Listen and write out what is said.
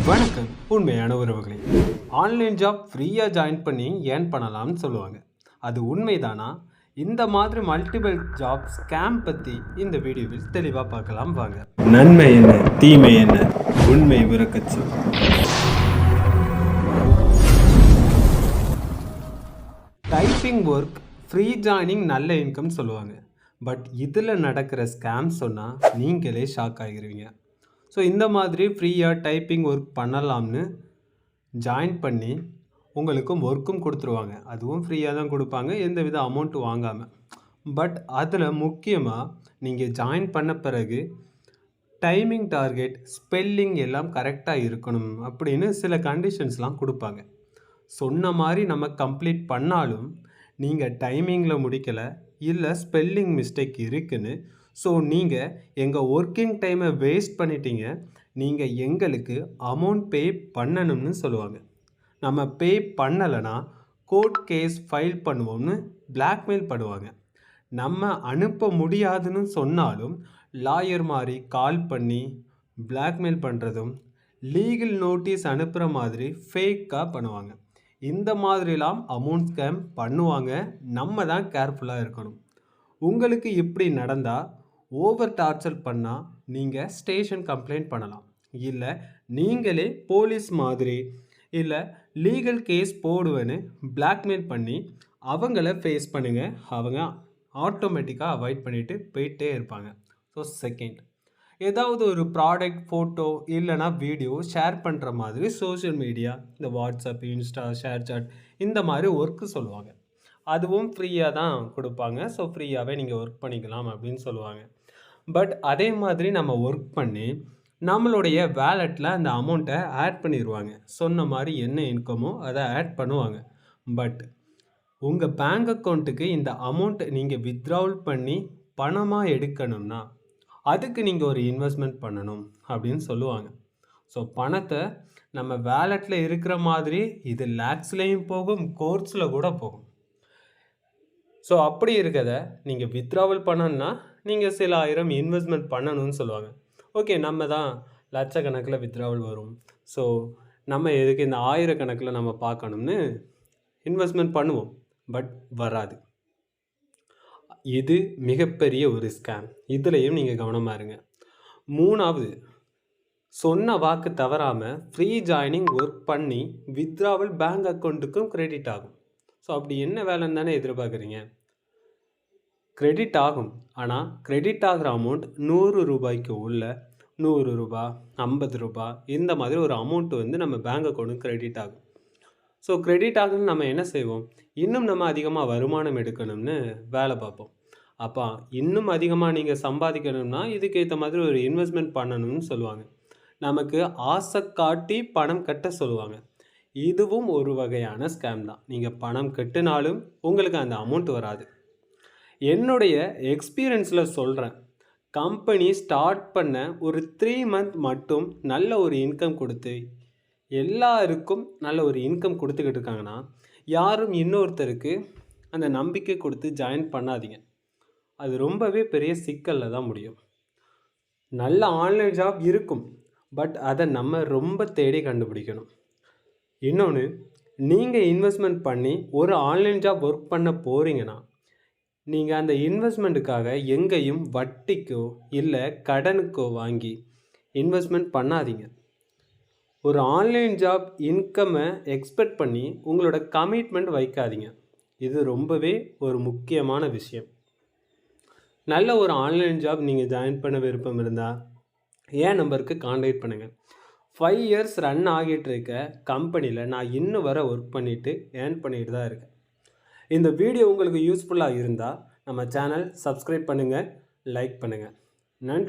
வணக்கம். உண்மையான உறவுகளே, ஆன்லைன் ஜாப் ஃப்ரீயாக ஜாயின் பண்ணி ஏர்ன் பண்ணலாம்னு சொல்லுவாங்க. அது உண்மைதானா? இந்த மாதிரி மல்டிபிள் ஜாப் ஸ்கேம் பற்றி இந்த வீடியோவில் தெளிவாக பார்க்கலாம் வாங்க. நன்மை என்ன, தீமை என்ன, உண்மை விரக்கச்சு. டைப்பிங் ஒர்க் ஃப்ரீ ஜாயினிங் நல்ல இன்கம் சொல்லுவாங்க. பட் இதில் நடக்கிற ஸ்கேம் சொன்னால் நீங்களே ஷாக் ஆகிருவீங்க. ஸோ இந்த மாதிரி ஃப்ரீயாக டைப்பிங் ஒர்க் பண்ணலாம்னு ஜாயின் பண்ணி உங்களுக்கு ஒர்க்கும் கொடுத்துருவாங்க. அதுவும் ஃப்ரீயாக தான் கொடுப்பாங்க, எந்த வித அமௌண்ட்டு வாங்காமல். பட் அதில் முக்கியமாக நீங்கள் ஜாயின் பண்ண பிறகு டைமிங் டார்கெட், ஸ்பெல்லிங் எல்லாம் கரெக்டாக இருக்கணும் அப்படின்னு சில கண்டிஷன்ஸ்லாம் கொடுப்பாங்க. சொன்ன மாதிரி நம்ம கம்ப்ளீட் பண்ணாலும் நீங்கள் டைமிங்கில் முடிக்கலை, இல்லை ஸ்பெல்லிங் மிஸ்டேக் இருக்குன்னு, ஸோ நீங்கள் எங்கள் ஒர்க்கிங் டைமை வேஸ்ட் பண்ணிட்டீங்க, நீங்கள் எங்களுக்கு அமௌண்ட் பே பண்ணணும்னு சொல்லுவாங்க. நம்ம பே பண்ணலைன்னா கோர்ட் கேஸ் ஃபைல் பண்ணுவோம்னு பிளாக்மெயில் பண்ணுவாங்க. நம்ம அனுப்ப முடியாதுன்னு சொன்னாலும் லாயர் மாதிரி கால் பண்ணி பிளாக்மெயில் பண்ணுறதும், லீகல் நோட்டீஸ் அனுப்புகிற மாதிரி ஃபேக்காக பண்ணுவாங்க. இந்த மாதிரிலாம் அமௌண்ட் ஸ்கேம் பண்ணுவாங்க. நம்ம தான் கேர்ஃபுல்லாக இருக்கணும். உங்களுக்கு இப்படி நடந்தால், ஓவர் டார்ச்சர் பண்ணால் நீங்கள் ஸ்டேஷன் கம்ப்ளைண்ட் பண்ணலாம். இல்லை நீங்களே போலீஸ் மாதிரி இல்லை லீகல் கேஸ் போடுவேன்னு பிளாக்மெயில் பண்ணி அவங்கள ஃபேஸ் பண்ணுங்கள். அவங்க ஆட்டோமேட்டிக்காக அவாய்ட் பண்ணிவிட்டு போயிட்டே இருப்பாங்க. ஸோ செகண்ட், ஏதாவது ஒரு ப்ராடக்ட் ஃபோட்டோ இல்லைனா வீடியோ ஷேர் பண்ணுற மாதிரி சோஷியல் மீடியா, இந்த வாட்ஸ்அப், இன்ஸ்டா, ஷேர் சாட் இந்த மாதிரி ஒர்க்கு சொல்லுவாங்க. அதுவும் ஃப்ரீயாக தான் கொடுப்பாங்க. ஸோ ஃப்ரீயாகவே நீங்கள் ஒர்க் பண்ணிக்கலாம் அப்படின்னு சொல்லுவாங்க. பட் அதே மாதிரி நம்ம ஒர்க் பண்ணி நம்மளுடைய வேலெட்டில் அந்த அமௌண்ட்டை ஆட் பண்ணிடுவாங்க. சொன்ன மாதிரி என்ன இன்கமோ அதை ஆட் பண்ணுவாங்க. பட் உங்கள் பேங்க் அக்கௌண்ட்டுக்கு இந்த அமௌண்ட்டை நீங்கள் வித்ட்ராவல் பண்ணி பணமாக எடுக்கணும்னா அதுக்கு நீங்கள் ஒரு இன்வெஸ்ட்மெண்ட் பண்ணணும் அப்படின்னு சொல்லுவாங்க. ஸோ பணத்தை நம்ம வேலெட்டில் இருக்கிற மாதிரி இது லேக்ஸ்லேயும் போகும், கோர்ஸில் கூட போகும். ஸோ அப்படி இருக்கிறத நீங்கள் வித்ட்ராவல் பண்ணணுன்னா நீங்கள் சில ஆயிரம் இன்வெஸ்ட்மெண்ட் பண்ணணும்னு சொல்லுவாங்க. ஓகே, நம்ம தான் லட்சக்கணக்கில் வித்ட்ராவல் வரும், ஸோ நம்ம எதுக்கு இந்த ஆயிரக்கணக்கில் நம்ம பார்க்கணும்னு இன்வெஸ்ட்மெண்ட் பண்ணுவோம். பட் வராது. இது மிகப்பெரிய ஒரு ஸ்கேம். இதுலேயும் நீங்கள் கவனமாக இருங்க. மூணாவது, சொன்ன வாக்கு தவறாமல் ஃப்ரீ ஜாயினிங் ஒர்க் பண்ணி வித்ட்ராவல் பேங்க் அக்கௌண்ட்டுக்கும் கிரெடிட் ஆகும். ஸோ அப்படி என்ன வேலைன்னு தானே எதிர்பார்க்குறீங்க? கிரெடிட் ஆகும். ஆனால் கிரெடிட் ஆகிற அமௌண்ட் 100 ரூபாய்க்கு உள்ள 100 ரூபா, 50 ரூபா இந்த மாதிரி ஒரு அமௌண்ட்டு வந்து நம்ம பேங்க் அக்கௌண்ட்டுக்கு கிரெடிட் ஆகும். ஸோ கிரெடிட் ஆகுன்னு நம்ம என்ன செய்வோம்? இன்னும் நம்ம அதிகமாக வருமானம் எடுக்கணும்னு வேலை பார்ப்போம். அப்போ இன்னும் அதிகமாக நீங்கள் சம்பாதிக்கணும்னா இதுக்கேற்ற மாதிரி ஒரு இன்வெஸ்ட்மெண்ட் பண்ணணும்னு சொல்லுவாங்க. நமக்கு ஆசை காட்டி பணம் கட்ட சொல்லுவாங்க. இதுவும் ஒரு வகையான ஸ்கேம் தான். நீங்கள் பணம் கட்டினாலும் உங்களுக்கு அந்த அமௌண்ட் வராது. என்னுடைய எக்ஸ்பீரியன்ஸில் சொல்கிறேன். கம்பெனி ஸ்டார்ட் பண்ண ஒரு 3 மந்த் மட்டும் நல்ல ஒரு இன்கம் கொடுத்து எல்லாருக்கும் நல்ல ஒரு இன்கம் கொடுத்துக்கிட்டு இருக்காங்கன்னா, யாரும் இன்னொருத்தருக்கு அந்த நம்பிக்கை கொடுத்து ஜாயின் பண்ணாதீங்க. அது ரொம்பவே பெரிய சிக்கலில் தான் முடியும். நல்ல ஆன்லைன் ஜாப் இருக்கும், பட் அதை நம்ம ரொம்ப தேடி கண்டுபிடிக்கணும். இன்னொன்று, நீங்கள் இன்வெஸ்ட்மெண்ட் பண்ணி ஒரு ஆன்லைன் ஜாப் ஒர்க் பண்ண போகிறீங்கன்னா, நீங்கள் அந்த இன்வெஸ்ட்மெண்ட்டுக்காக எங்கேயும் வட்டிக்கோ இல்லை கடனுக்கோ வாங்கி இன்வெஸ்ட்மெண்ட் பண்ணாதீங்க. ஒரு ஆன்லைன் ஜாப் இன்கம்மை எக்ஸ்பெக்ட் பண்ணி உங்களோட கமிட்மெண்ட் வைக்காதீங்க. இது ரொம்பவே ஒரு முக்கியமான விஷயம். நல்ல ஒரு ஆன்லைன் ஜாப் நீங்கள் ஜாயின் பண்ண விருப்பம் இருந்தால் என் நம்பருக்கு கான்டாக்ட் பண்ணுங்கள். 5 இயர்ஸ் ரன் ஆகிட்டு இருக்க கம்பெனியில் நான் இன்னும் வர ஒர்க் பண்ணிவிட்டு ஏர்ன் பண்ணிட்டு தான் இருக்கேன். இந்த வீடியோ உங்களுக்கு யூஸ்ஃபுல்லாக இருந்தால் நம்ம சேனல் சப்ஸ்கிரைப் பண்ணுங்கள், லைக் பண்ணுங்கள். நன்றி.